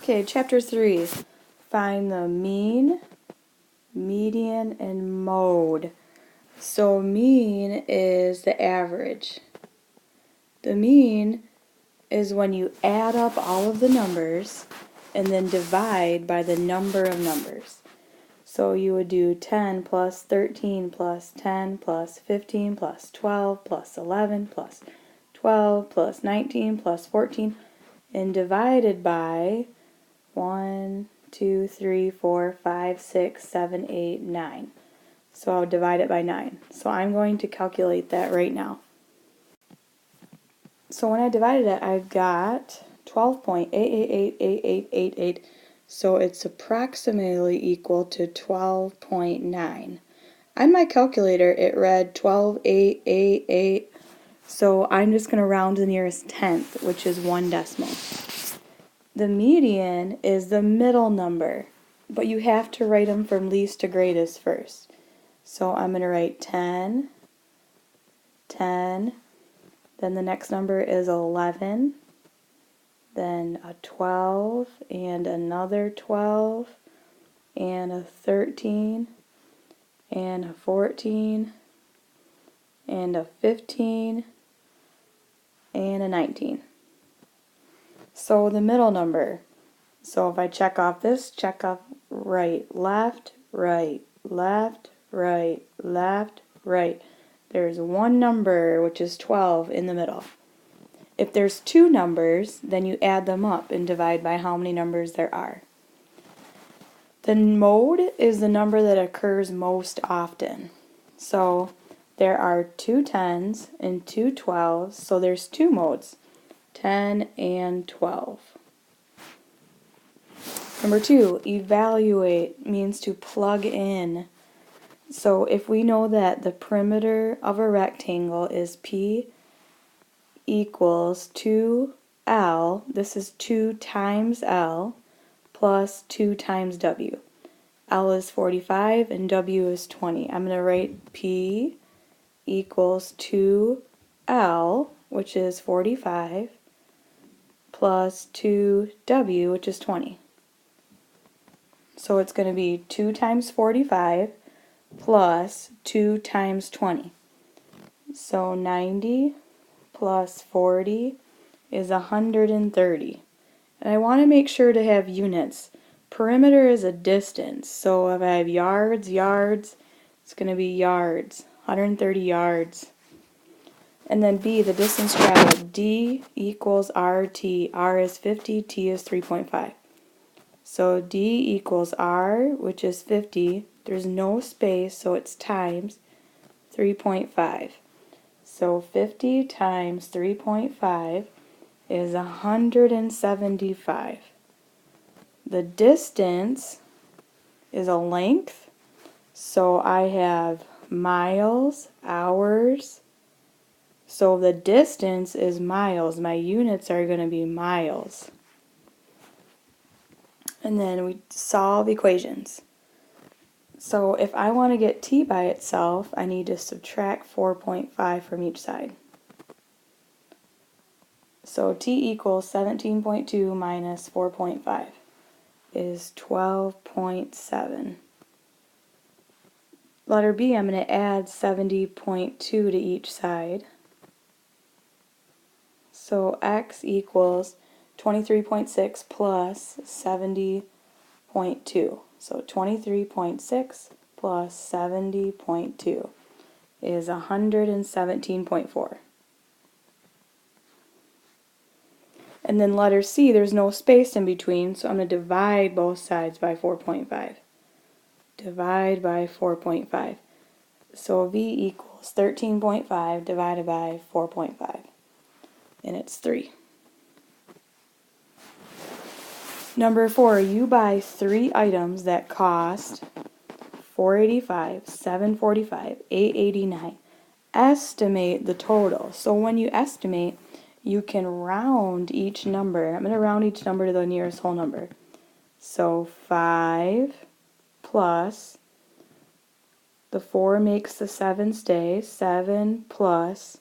Okay, chapter 3. Find the mean, median, and mode. So mean is the average. The mean is when you add up all of the numbers and then divide by the number of numbers. So you would do 10 plus 13 plus 10 plus 15 plus 12 plus 11 plus 12 plus 19 plus 14 and divided by 1, 2, 3, 4, 5, 6, 7, 8, 9. So I'll divide it by 9. So I'm going to calculate that right now. So when I divided it, I got 12.8888888. So it's approximately equal to 12.9. On my calculator, it read 12.888. So I'm just going to round to the nearest tenth, which is 1 decimal. The median is the middle number, but you have to write them from least to greatest first. So I'm going to write 10, 10, then the next number is 11, then a 12, and another 12, and a 13, and a 14, and a 15, and a 19. So the middle number, so if I check off this, check off right, left, right, left, right, left, right. There's one number, which is 12, in the middle. If there's two numbers, then you add them up and divide by how many numbers there are. The mode is the number that occurs most often. So there are 2 10s and 2 12s, so there's two modes, 10 and 12. Number 2, evaluate means to plug in. So if we know that the perimeter of a rectangle is P equals 2L, this is 2 times L plus 2 times W. L is 45 and W is 20. I'm going to write P equals 2L, which is 45, plus 2W, which is 20. So it's going to be 2 times 45 plus 2 times 20. So 90 plus 40 is 130. And I want to make sure to have units. Perimeter is a distance. So if I have yards, it's going to be yards. 130 yards. And then B, the distance traveled. D equals RT. R is 50, T is 3.5. So D equals R, which is 50. There's no space, so it's times 3.5. So 50 times 3.5 is 175. The distance is a length, so I have miles, hours. So the distance is miles. My units are going to be miles. And then we solve equations. So if I want to get T by itself, I need to subtract 4.5 from each side. So T equals 17.2 minus 4.5 is 12.7. Letter B, I'm going to add 70.2 to each side. So X equals 23.6 plus 70.2. So 23.6 plus 70.2 is 117.4. And then letter C, there's no space in between, so I'm going to divide both sides by 4.5. Divide by 4.5. So V equals 13.5 divided by 4.5. And it's 3. Number 4, you buy 3 items that cost $4.85, $7.45, $8.89. Estimate the total. So when you estimate, you can round each number. I'm going to round each number to the nearest whole number. So 5 plus, the 4 makes the 7 stay, 7 plus,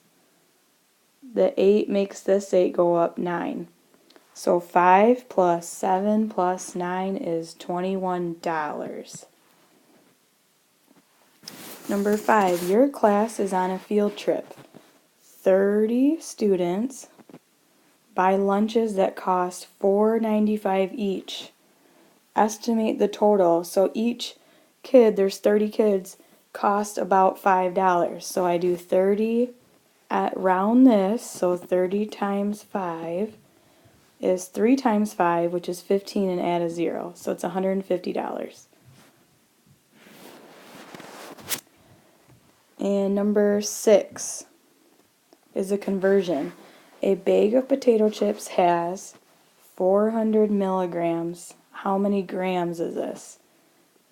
the 8 makes this 8 go up 9. So 5 plus 7 plus 9 is $21. Number 5, your class is on a field trip. 30 students buy lunches that cost $4.95 each. Estimate the total. So each kid, there's 30 kids, cost about $5. So I do 30 at round this, so 30 times 5 is 3 times 5, which is 15, and add a 0. So it's $150. And number 6 is a conversion. A bag of potato chips has 400 milligrams. How many grams is this?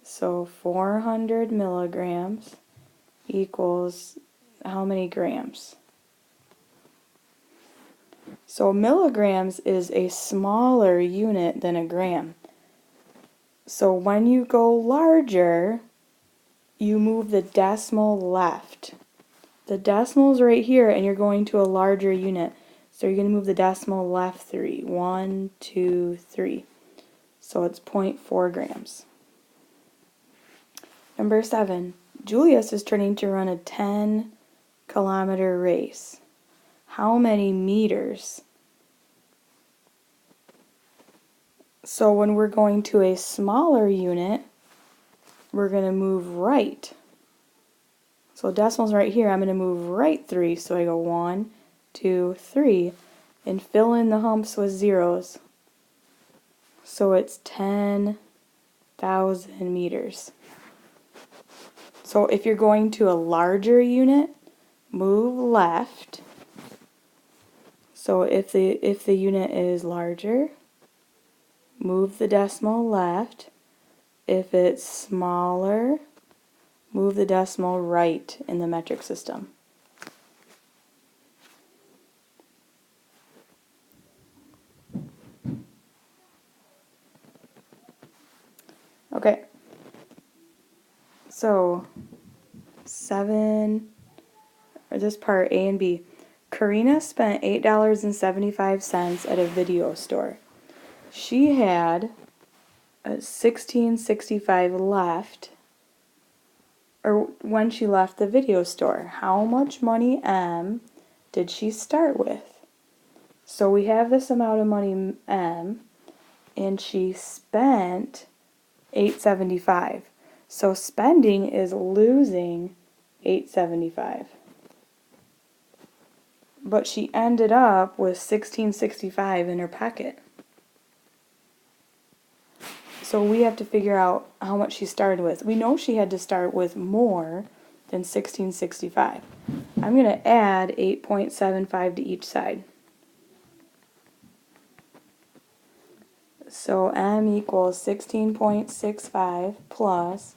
So 400 milligrams equals how many grams? So milligrams is a smaller unit than a gram. So when you go larger, you move the decimal left. The decimal's right here, and you're going to a larger unit. So you're going to move the decimal left 3. 1, 2, 3. So it's 0.4 grams. Number 7. Julius is turning to run a 10-kilometer race. How many meters? So when we're going to a smaller unit, we're going to move right. So decimal's right here. I'm going to move right 3. So I go 1, 2, 3, and fill in the humps with zeros. So it's 10,000 meters. So if you're going to a larger unit, move left. So if the unit is larger, move the decimal left. If it's smaller, move the decimal right in the metric system. Okay, so 7, or this part A and B. Karina spent $8.75 at a video store. She had $16.65 left, or when she left the video store. How much money M did she start with? So we have this amount of money M, and she spent $8.75. So spending is losing $8.75. But she ended up with $16.65 in her pocket. So we have to figure out how much she started with. We know she had to start with more than $16.65. I'm going to add 8.75 to each side. So M equals 16.65 plus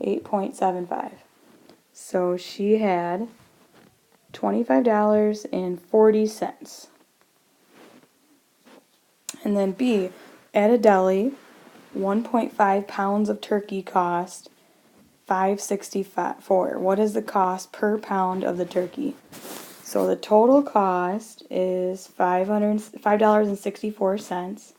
8.75. So she had $25.40. And then B, at a deli, 1.5 pounds of turkey cost $5.64. What is the cost per pound of the turkey? So the total cost is $5.64,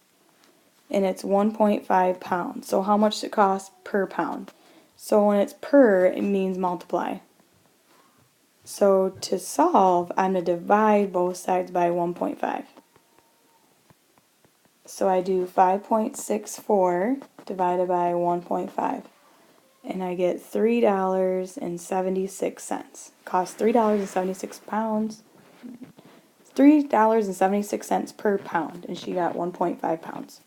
and it's 1.5 pounds. So how much does it cost per pound? So when it's per, it means multiply. So to solve, I'm going to divide both sides by 1.5. So I do 5.64 divided by 1.5. And I get $3.76. Cost $3.76 $3.76 per pound, and she got 1.5 pounds.